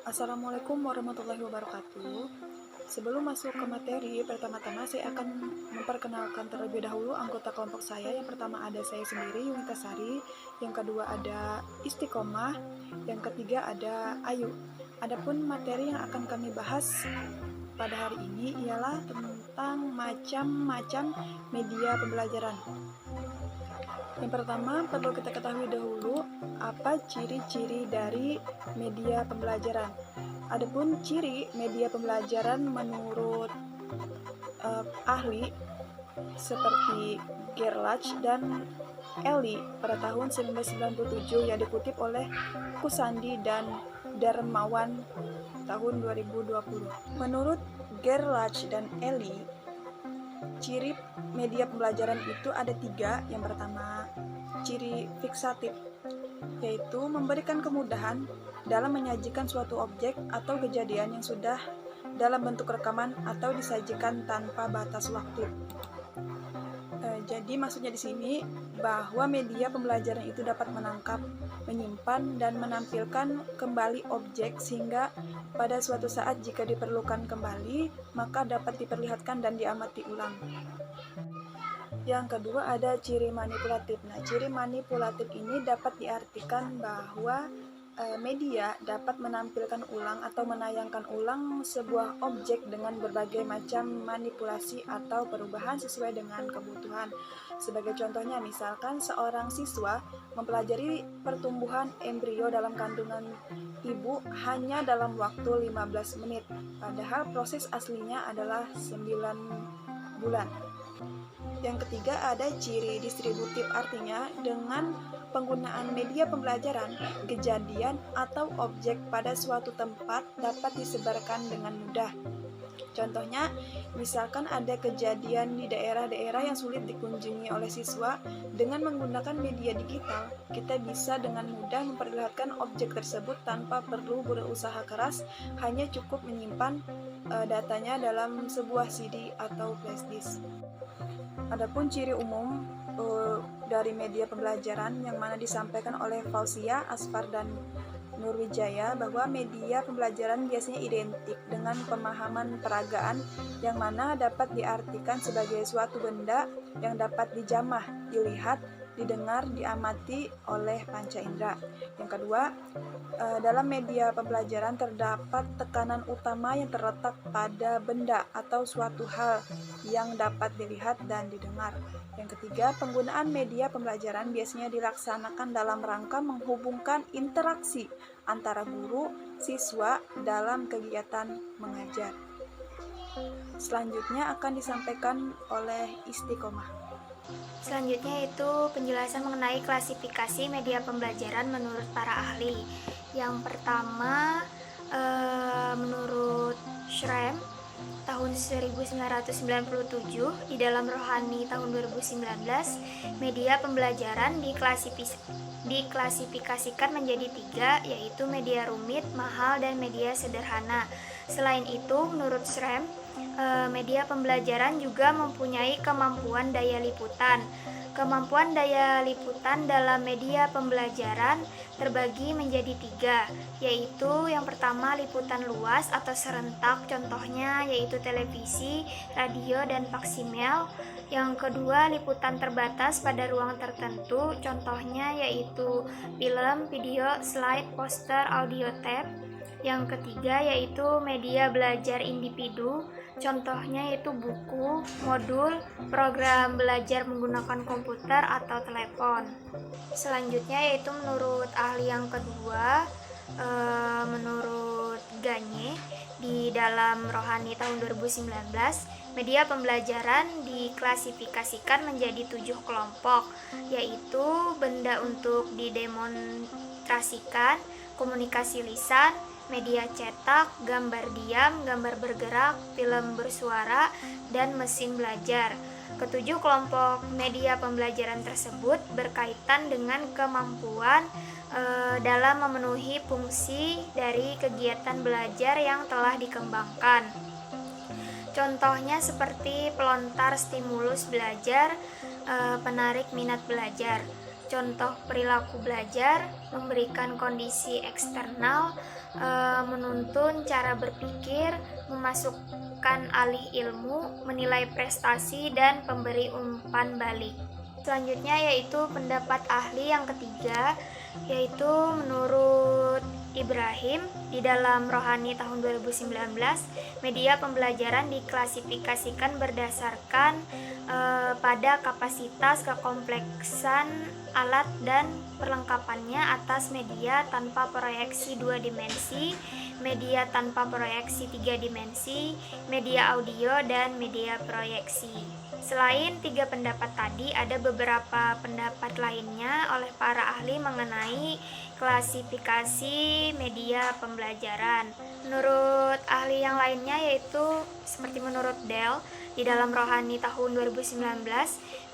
Assalamualaikum warahmatullahi wabarakatuh. Sebelum masuk ke materi, pertama-tama saya akan memperkenalkan terlebih dahulu anggota kelompok saya. Yang pertama ada saya sendiri, Yunita Sari. Yang kedua ada Istiqomah. Yang ketiga ada Ayu. Adapun materi yang akan kami bahas pada hari ini ialah tentang macam-macam media pembelajaran. Yang pertama, perlu kita ketahui dahulu apa ciri-ciri dari media pembelajaran. Adapun ciri media pembelajaran menurut ahli seperti Gerlach dan Eli pada tahun 1997 yang dikutip oleh Kusandi dan Darmawan tahun 2020. Menurut Gerlach dan Eli, ciri media pembelajaran itu ada 3. Yang pertama, ciri fiksatif, yaitu memberikan kemudahan dalam menyajikan suatu objek atau kejadian yang sudah dalam bentuk rekaman atau disajikan tanpa batas waktu. Jadi maksudnya di sini bahwa media pembelajaran itu dapat menangkap, menyimpan, dan menampilkan kembali objek sehingga pada suatu saat jika diperlukan kembali, maka dapat diperlihatkan dan diamati ulang. Yang kedua ada ciri manipulatif. Nah, ciri manipulatif ini dapat diartikan bahwa media dapat menampilkan ulang atau menayangkan ulang sebuah objek dengan berbagai macam manipulasi atau perubahan sesuai dengan kebutuhan. Sebagai contohnya, misalkan seorang siswa mempelajari pertumbuhan embrio dalam kandungan ibu hanya dalam waktu 15 menit, padahal proses aslinya adalah 9 bulan. Yang ketiga ada ciri distributif, artinya dengan penggunaan media pembelajaran, kejadian atau objek pada suatu tempat dapat disebarkan dengan mudah. Contohnya, misalkan ada kejadian di daerah-daerah yang sulit dikunjungi oleh siswa, dengan menggunakan media digital, kita bisa dengan mudah memperlihatkan objek tersebut tanpa perlu berusaha keras, hanya cukup menyimpan datanya dalam sebuah CD atau flash disk. Adapun ciri umum dari media pembelajaran yang mana disampaikan oleh Fauzia, Asfar, dan Nurwijaya bahwa media pembelajaran biasanya identik dengan pemahaman peragaan yang mana dapat diartikan sebagai suatu benda yang dapat dijamah, dilihat, didengar, diamati oleh panca indera. Yang kedua, dalam media pembelajaran terdapat tekanan utama yang terletak pada benda atau suatu hal yang dapat dilihat dan didengar. Yang ketiga, penggunaan media pembelajaran biasanya dilaksanakan dalam rangka menghubungkan interaksi antara guru, siswa dalam kegiatan mengajar. Selanjutnya akan disampaikan oleh Istiqomah. Selanjutnya itu penjelasan mengenai klasifikasi media pembelajaran menurut para ahli. Yang pertama, menurut Schramm tahun 1997 di dalam Rohani tahun 2019, media pembelajaran diklasifikasikan menjadi 3, yaitu media rumit, mahal, dan media sederhana. Selain itu, menurut Schramm, media pembelajaran juga mempunyai kemampuan daya liputan. Kemampuan daya liputan dalam media pembelajaran terbagi menjadi 3, yaitu yang pertama liputan luas atau serentak, contohnya yaitu televisi, radio, dan faksimil. Yang kedua liputan terbatas pada ruang tertentu, contohnya yaitu film, video, slide, poster, audio tape. Yang ketiga yaitu media belajar individu, contohnya yaitu buku, modul, program belajar menggunakan komputer atau telepon. Selanjutnya yaitu menurut ahli yang kedua, menurut Gagne di dalam Rohani tahun 2019, media pembelajaran diklasifikasikan menjadi 7 kelompok, yaitu benda untuk didemonstrasikan, komunikasi lisan, media cetak, gambar diam, gambar bergerak, film bersuara, dan mesin belajar. Ketujuh kelompok media pembelajaran tersebut berkaitan dengan kemampuan dalam memenuhi fungsi dari kegiatan belajar yang telah dikembangkan. Contohnya seperti pelontar stimulus belajar, penarik minat belajar. contoh perilaku belajar, memberikan kondisi eksternal, menuntun cara berpikir, memasukkan alih ilmu, menilai prestasi, dan pemberi umpan balik. Selanjutnya yaitu pendapat ahli yang ketiga, yaitu menurut Ibrahim, di dalam Rohani tahun 2019, media pembelajaran diklasifikasikan berdasarkan pada kapasitas, kekompleksan alat dan perlengkapannya atas media tanpa proyeksi 2 dimensi, media tanpa proyeksi 3 dimensi, media audio, dan media proyeksi. Selain 3 pendapat tadi, ada beberapa pendapat lainnya oleh para ahli mengenai klasifikasi media pembelajaran. Menurut ahli yang lainnya yaitu seperti menurut Dell, di dalam Rohani tahun 2019,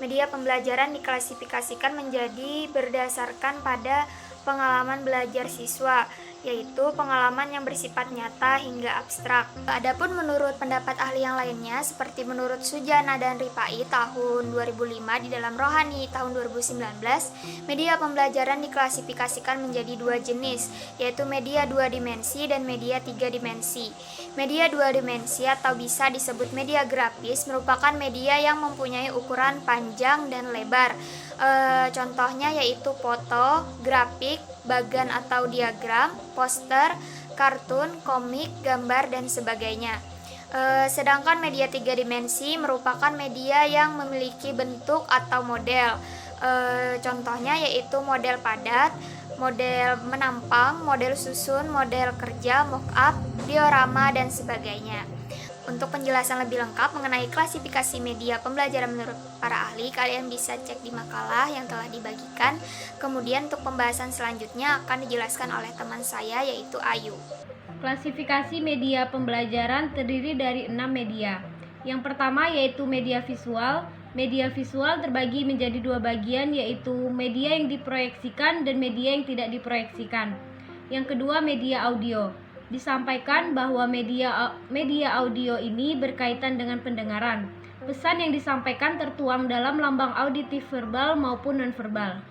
media pembelajaran diklasifikasikan menjadi berdasarkan pada pengalaman belajar siswa, yaitu pengalaman yang bersifat nyata hingga abstrak. Adapun menurut pendapat ahli yang lainnya seperti menurut Sujana dan Ripai tahun 2005 di dalam Rohani tahun 2019, media pembelajaran diklasifikasikan menjadi 2 jenis, yaitu media 2 dimensi dan media 3 dimensi. Media 2 dimensi atau bisa disebut media grafis merupakan media yang mempunyai ukuran panjang dan lebar. Contohnya yaitu foto, grafik, bagan atau diagram, poster, kartun, komik, gambar, dan sebagainya. Sedangkan media 3 dimensi merupakan media yang memiliki bentuk atau model. Contohnya yaitu model padat, model menampang, model susun, model kerja, mock-up, diorama, dan sebagainya. Untuk penjelasan lebih lengkap mengenai klasifikasi media pembelajaran menurut para ahli, kalian bisa cek di makalah yang telah dibagikan. Kemudian untuk pembahasan selanjutnya akan dijelaskan oleh teman saya yaitu Ayu. Klasifikasi media pembelajaran terdiri dari 6 media. Yang pertama yaitu media visual. Media visual terbagi menjadi 2 bagian, yaitu media yang diproyeksikan dan media yang tidak diproyeksikan. Yang kedua media audio. Disampaikan bahwa media audio ini berkaitan dengan pendengaran. Pesan yang disampaikan tertuang dalam lambang auditif verbal maupun nonverbal.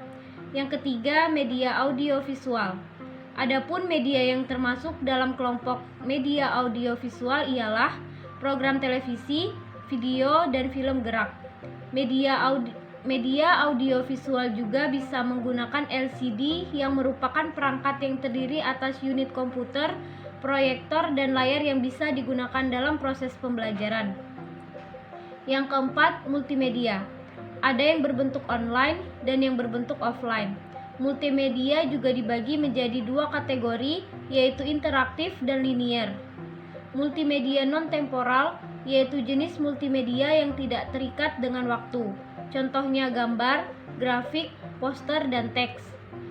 Yang ketiga, media audio visual. Adapun media yang termasuk dalam kelompok media audio visual ialah program televisi, video, dan film gerak. Media audio visual juga bisa menggunakan LCD yang merupakan perangkat yang terdiri atas unit komputer, proyektor, dan layar yang bisa digunakan dalam proses pembelajaran. Yang keempat, multimedia. Ada yang berbentuk online dan yang berbentuk offline. Multimedia juga dibagi menjadi 2 kategori, yaitu interaktif dan linier. Multimedia non-temporal, yaitu jenis multimedia yang tidak terikat dengan waktu. Contohnya gambar, grafik, poster, dan teks.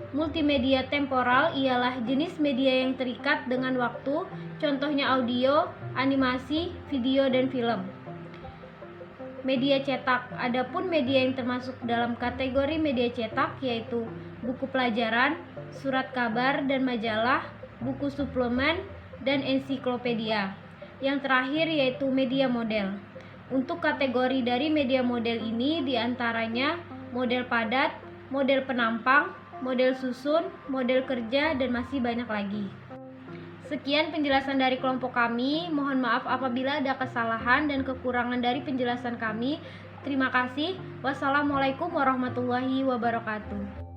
Multimedia temporal ialah jenis media yang terikat dengan waktu, contohnya audio, animasi, video, dan film. Media cetak. Adapun media yang termasuk dalam kategori media cetak yaitu buku pelajaran, surat kabar dan majalah, buku suplemen, dan ensiklopedia. Yang terakhir yaitu media model. Untuk kategori dari media model ini diantaranya model padat, model penampang, model susun, model kerja, dan masih banyak lagi. Sekian penjelasan dari kelompok kami. Mohon maaf apabila ada kesalahan dan kekurangan dari penjelasan kami. Terima kasih. Wassalamualaikum warahmatullahi wabarakatuh.